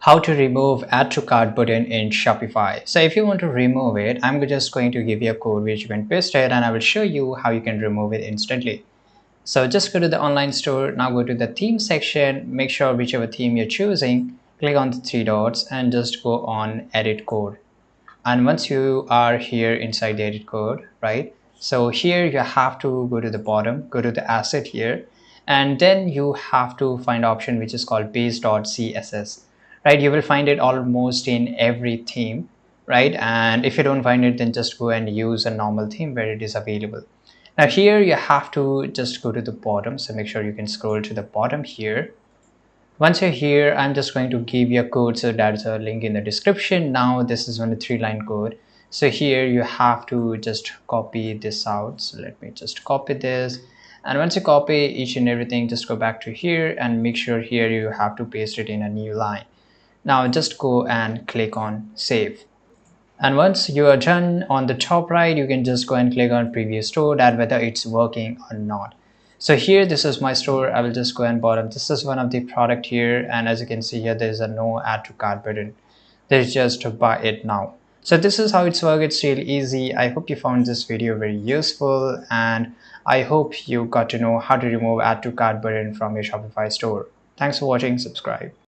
How to remove add to cart button in Shopify. So if you want to remove it, I'm just going to give you a code which you can paste it, and I will show you how you can remove it instantly. So just go to the online store. Now go to the theme section, make sure whichever theme you're choosing, click on the three dots and just go on edit code. And once you are here inside the edit code, right? So here you have to go to the bottom, go to the asset here, and then you have to find option which is called base.css, right? You will find it almost in every theme, right? And if you don't find it, then just go and use a normal theme where it is available. Now here you have to just go to the bottom, so make sure you can scroll to the bottom here. Once you're here, I'm just going to give you a code, so that's a link in the description. Now this is only 3-line code, so here you have to just copy this out. So let me just copy this, and once you copy each and everything, just go back to here and make sure here you have to paste it in a new line. Now just go and click on save. And once you are done, on the top right, you can just go and click on preview store, that whether it's working or not. So here, this is my store. I will just go and bottom. This is one of the product here. And as you can see here, there is a no add to cart button. There's just to buy it now. So this is how it's work. It's really easy. I hope you found this video very useful. And I hope you got to know how to remove add to cart button from your Shopify store. Thanks for watching. Subscribe.